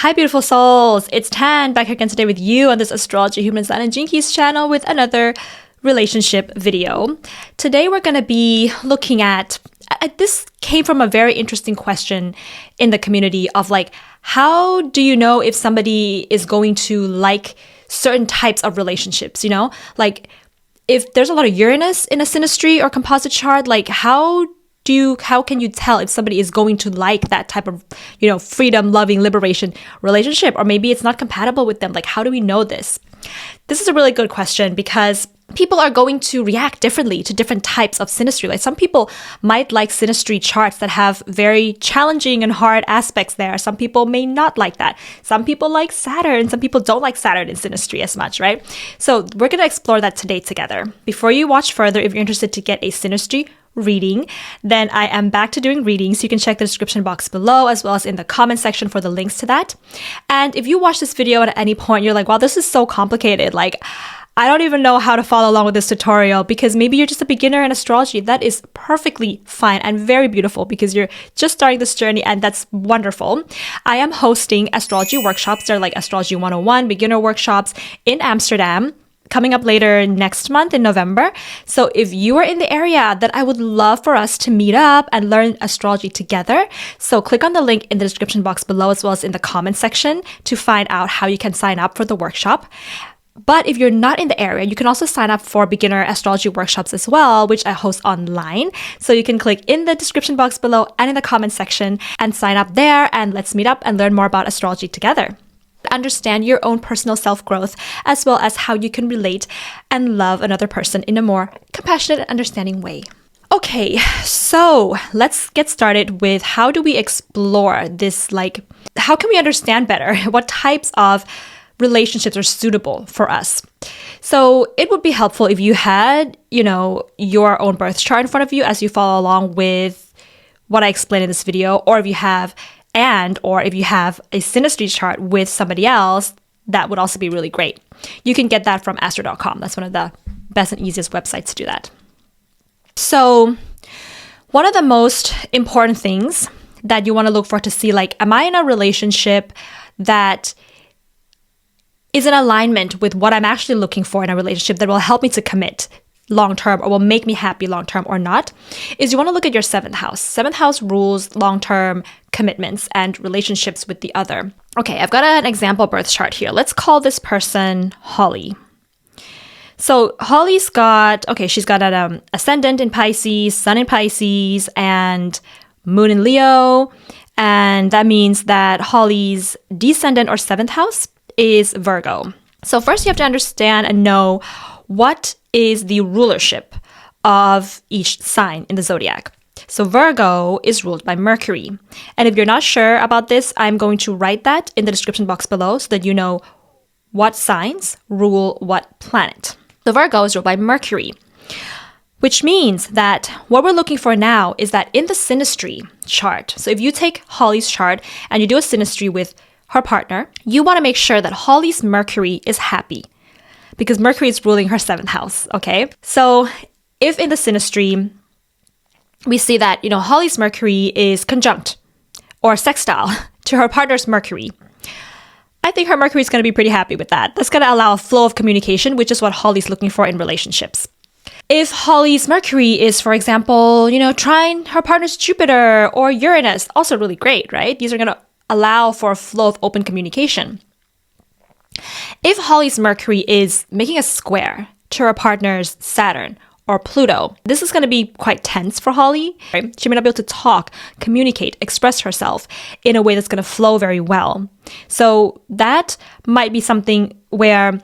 Hi beautiful souls, it's Tan back here again today with you on this Astrology Human Design and Jinkies channel with another relationship video. Today we're going to be looking at, this came from a very interesting question in the community of like, how do you know if somebody is going to like certain types of relationships, you know? Like if there's a lot of Uranus in a synastry or composite chart, like how can you tell if somebody is going to like that type of, you know, freedom, loving, liberation relationship, or maybe it's not compatible with them? Like, how do we know this? This is a really good question because people are going to react differently to different types of synastry. Like some people might like synastry charts that have very challenging and hard aspects there. Some people may not like that. Some people like Saturn. Some people don't like Saturn in synastry as much, right? So we're going to explore that today together. Before you watch further, if you're interested to get a synastry reading, then I am back to doing readings. You can check the description box below as well as in the comment section for the links to that. And if you watch this video at any point, you're like, wow, this is so complicated. Like, I don't even know how to follow along with this tutorial because maybe you're just a beginner in astrology. That is perfectly fine and very beautiful because you're just starting this journey, and that's wonderful. I am hosting astrology workshops. They're like Astrology 101 beginner workshops in Amsterdam, coming up later next month in November. So if you are in the area, then I would love for us to meet up and learn astrology together. So click on the link in the description box below as well as in the comment section to find out how you can sign up for the workshop. But if you're not in the area, you can also sign up for beginner astrology workshops as well, which I host online. So you can click in the description box below and in the comment section and sign up there, and let's meet up and learn more about astrology together. Understand your own personal self-growth as well as how you can relate and love another person in a more compassionate and understanding way. Okay, so let's get started with how do we explore this, like, how can we understand better what types of relationships are suitable for us? So it would be helpful if you had, you know, your own birth chart in front of you as you follow along with what I explained in this video, or if you have a synastry chart with somebody else, that would also be really great. You can get that from astro.com. That's one of the best and easiest websites to do that. So one of the most important things that you want to look for to see, like, am I in a relationship that is in alignment with what I'm actually looking for in a relationship that will help me to commit long-term or will make me happy long-term or not, is you want to look at your 7th house. 7th house rules long-term commitments and relationships with the other. Okay, I've got an example birth chart here. Let's call this person Holly. So Holly's got, she's got an ascendant in Pisces, sun in Pisces, and moon in Leo. And that means that Holly's descendant or 7th house is Virgo. So first you have to understand and know what is the rulership of each sign in the zodiac. So Virgo is ruled by Mercury. And if you're not sure about this, I'm going to write that in the description box below so that you know what signs rule what planet. So Virgo is ruled by Mercury, which means that what we're looking for now is that in the synastry chart, so if you take Holly's chart and you do a synastry with her partner, you want to make sure that Holly's Mercury is happy because Mercury is ruling her 7th house, okay? So if in the synastry, we see that, you know, Holly's Mercury is conjunct or sextile to her partner's Mercury, I think her Mercury is going to be pretty happy with that. That's going to allow a flow of communication, which is what Holly's looking for in relationships. If Holly's Mercury is, for example, you know, trine her partner's Jupiter or Uranus, also really great, right? These are going to allow for a flow of open communication. If Holly's Mercury is making a square to her partner's Saturn or Pluto, this is going to be quite tense for Holly. Right? She may not be able to talk, communicate, express herself in a way that's going to flow very well. So that might be something where,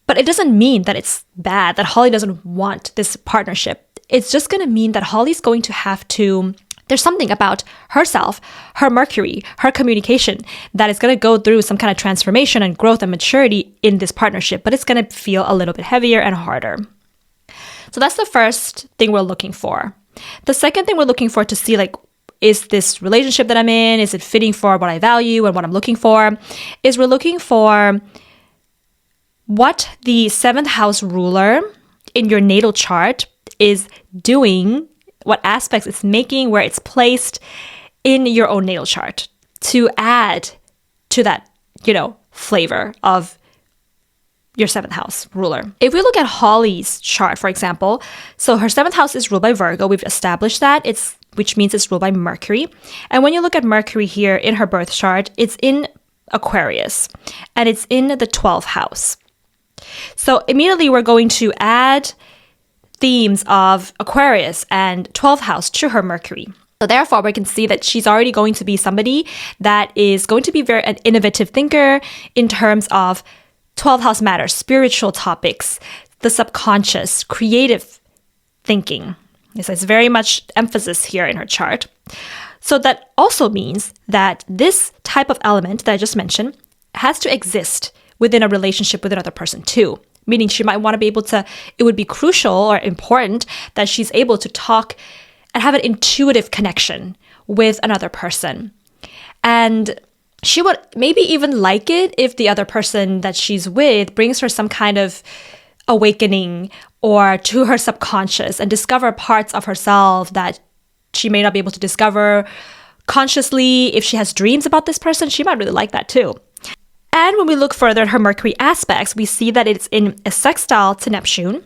but it doesn't mean that it's bad, that Holly doesn't want this partnership. It's just going to mean that Holly's going to have to, there's something about herself, her Mercury, her communication that is going to go through some kind of transformation and growth and maturity in this partnership, but it's going to feel a little bit heavier and harder. So that's the first thing we're looking for. The second thing we're looking for to see, like, is this relationship that I'm in, is it fitting for what I value and what I'm looking for, is we're looking for what the 7th house ruler in your natal chart is doing, what aspects it's making, where it's placed in your own natal chart to add to that flavor of your 7th house ruler. If we look at Holly's chart, for example, so her 7th house is ruled by Virgo. We've established that, which means it's ruled by Mercury. And when you look at Mercury here in her birth chart, it's in Aquarius and it's in the 12th house. So immediately we're going to add themes of Aquarius and 12th house to her Mercury. So therefore, we can see that she's already going to be somebody that is going to be an innovative thinker in terms of 12th house matters, spiritual topics, the subconscious, creative thinking. So it's very much emphasis here in her chart. So that also means that this type of element that I just mentioned has to exist within a relationship with another person too. Meaning she might want to be able to, it would be crucial or important that she's able to talk and have an intuitive connection with another person. And she would maybe even like it if the other person that she's with brings her some kind of awakening or to her subconscious and discover parts of herself that she may not be able to discover consciously. If she has dreams about this person, she might really like that too. And when we look further at her Mercury aspects, we see that it's in a sextile to Neptune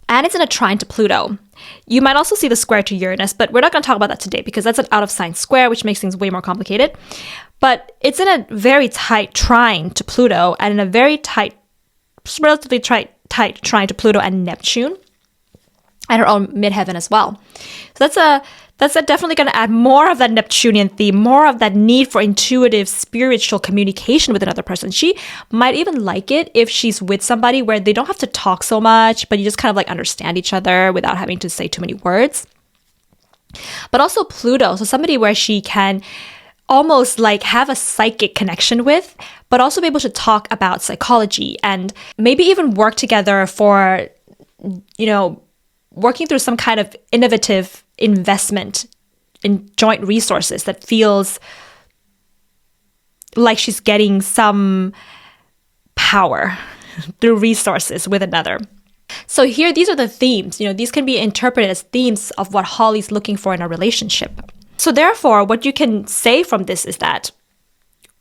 and it's in a trine to Pluto. You might also see the square to Uranus, but we're not going to talk about that today because that's an out of sign square, which makes things way more complicated. But it's in a very tight trine to Pluto and in a very relatively tight trine to Pluto and Neptune and her own midheaven as well. So that's definitely going to add more of that Neptunian theme, more of that need for intuitive spiritual communication with another person. She might even like it if she's with somebody where they don't have to talk so much, but you just kind of like understand each other without having to say too many words. But also Pluto, so somebody where she can almost like have a psychic connection with, but also be able to talk about psychology and maybe even work together for, working through some kind of innovative investment in joint resources that feels like she's getting some power through resources with another. So here, these are the themes. These can be interpreted as themes of what Holly's looking for in a relationship. So therefore, what you can say from this is that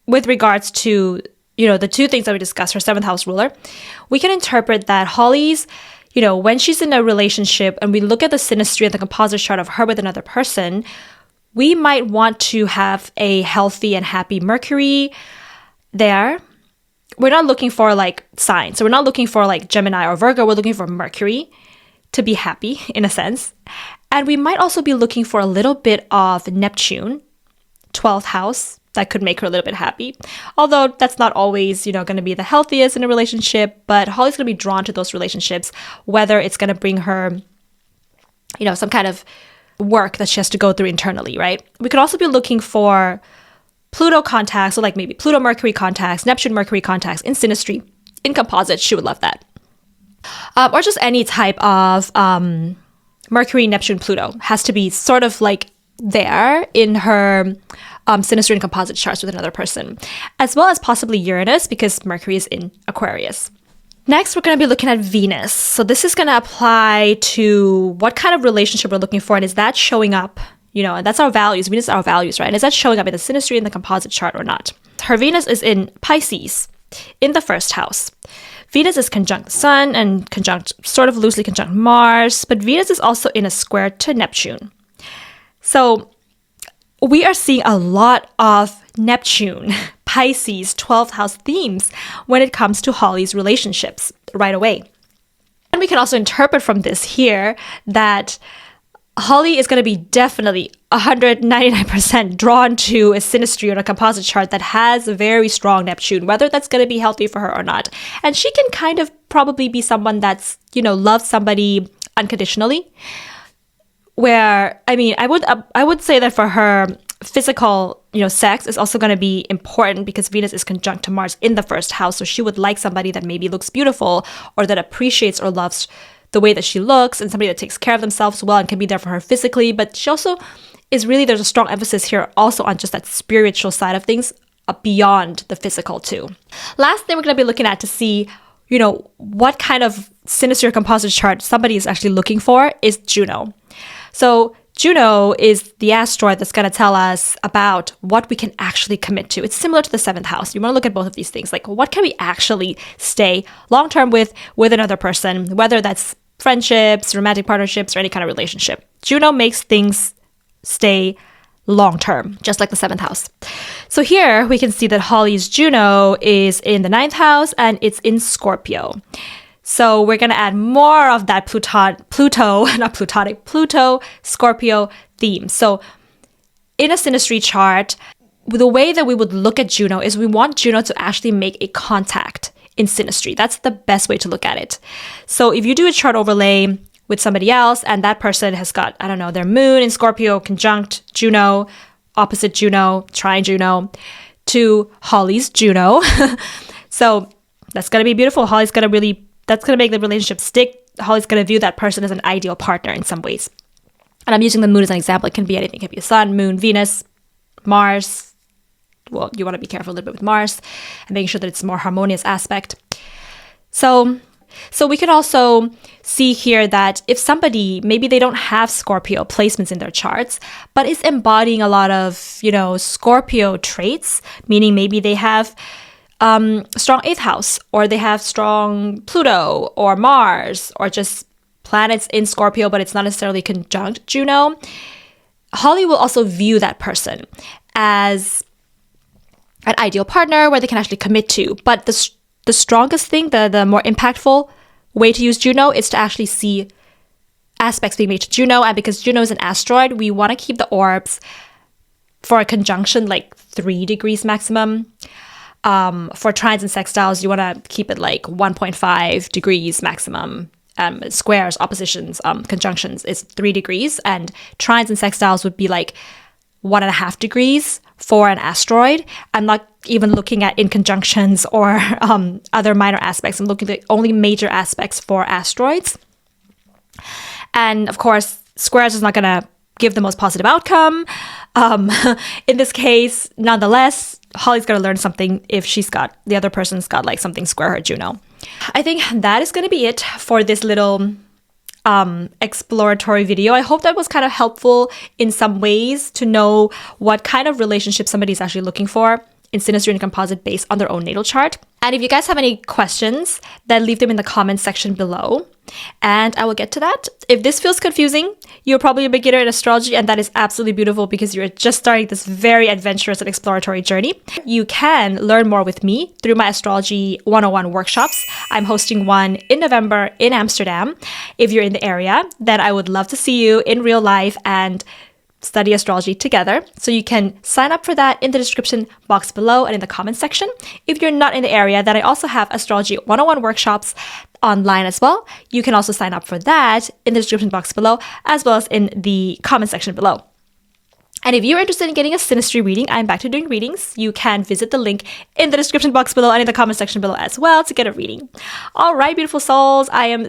with regards to, the two things that we discussed, her 7th house ruler, we can interpret that Holly's, when she's in a relationship and we look at the synastry and the composite chart of her with another person, we might want to have a healthy and happy Mercury there. We're not looking for like signs. So we're not looking for like Gemini or Virgo. We're looking for Mercury to be happy in a sense. And we might also be looking for a little bit of Neptune, 12th house, that could make her a little bit happy. Although that's not always, going to be the healthiest in a relationship, but Holly's going to be drawn to those relationships, whether it's going to bring her, some kind of work that she has to go through internally, right? We could also be looking for Pluto contacts, so like maybe Pluto-Mercury contacts, Neptune-Mercury contacts in synastry, in composite. She would love that. Or just any type of Mercury, Neptune, Pluto has to be sort of like there in her synastry and composite charts with another person, as well as possibly Uranus because Mercury is in Aquarius. Next, we're going to be looking at Venus. So this is going to apply to what kind of relationship we're looking for, and is that showing up, and that's our values. Venus is our values, right? And is that showing up in the synastry and the composite chart or not? Her Venus is in Pisces, in the 1st house. Venus is conjunct the Sun and sort of loosely conjunct Mars, but Venus is also in a square to Neptune. So we are seeing a lot of Neptune, Pisces, 12th house themes when it comes to Holly's relationships right away. And we can also interpret from this here that Holly is going to be definitely 199% drawn to a synastry or a composite chart that has a very strong Neptune, whether that's going to be healthy for her or not. And she can kind of probably be someone that's, loves somebody unconditionally. Where, I would say that for her, physical, sex is also going to be important because Venus is conjunct to Mars in the 1st house. So she would like somebody that maybe looks beautiful or that appreciates or loves the way that she looks and somebody that takes care of themselves well and can be there for her physically. But she also is really, there's a strong emphasis here also on just that spiritual side of things beyond the physical too. Last thing we're going to be looking at to see, what kind of synastry or composite chart somebody is actually looking for is Juno. So Juno is the asteroid that's going to tell us about what we can actually commit to. It's similar to the 7th house. You want to look at both of these things. Like, what can we actually stay long-term with another person, whether that's friendships, romantic partnerships, or any kind of relationship. Juno makes things stay long-term, just like the 7th house. So here we can see that Holly's Juno is in the 9th house and it's in Scorpio. So we're going to add more of that Pluto, Scorpio theme. So in a synastry chart, the way that we would look at Juno is we want Juno to actually make a contact in synastry. That's the best way to look at it. So if you do a chart overlay with somebody else and that person has got, I don't know, their moon in Scorpio conjunct Juno, opposite Juno, trine Juno, to Holly's Juno. So that's going to be beautiful. That's going to make the relationship stick. Holly's going to view that person as an ideal partner in some ways. And I'm using the moon as an example. It can be anything. It can be a sun, moon, Venus, Mars. Well, you want to be careful a little bit with Mars and making sure that it's a more harmonious aspect. So we can also see here that if somebody, maybe they don't have Scorpio placements in their charts, but is embodying a lot of, Scorpio traits, meaning maybe they have strong 8th house, or they have strong Pluto or Mars, or just planets in Scorpio, but it's not necessarily conjunct Juno. Holly will also view that person as an ideal partner where they can actually commit to. But the strongest thing, the more impactful way to use Juno is to actually see aspects being made to Juno. And because Juno is an asteroid, we want to keep the orbs for a conjunction like 3 degrees maximum. For trines and sextiles, you want to keep it like 1.5 degrees maximum. Squares, oppositions, conjunctions is 3 degrees. And trines and sextiles would be like 1.5 degrees for an asteroid. I'm not even looking at in conjunctions or other minor aspects. I'm looking at only major aspects for asteroids. And of course, squares is not going to give the most positive outcome. In this case, nonetheless, Holly's going to learn something if the other person's got like something square her Juno. I think that is going to be it for this little exploratory video. I hope that was kind of helpful in some ways to know what kind of relationship somebody's actually looking for in synastry and composite based on their own natal chart. And if you guys have any questions, then leave them in the comments section below and I will get to that. If this feels confusing, you're probably a beginner in astrology, and that is absolutely beautiful because you're just starting this very adventurous and exploratory journey. You can learn more with me through my Astrology 101 workshops. I'm hosting one in November in Amsterdam. If you're in the area, then I would love to see you in real life and study astrology together. So you can sign up for that in the description box below and in the comments section. If you're not in the area, then I also have Astrology 101 workshops online as well. You can also sign up for that in the description box below, as well as in the comment section below. And if you're interested in getting a synastry reading, I'm back to doing readings. You can visit the link in the description box below and in the comment section below as well to get a reading. All right, beautiful souls, I am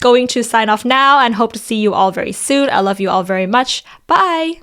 going to sign off now and hope to see you all very soon. I love you all very much. Bye.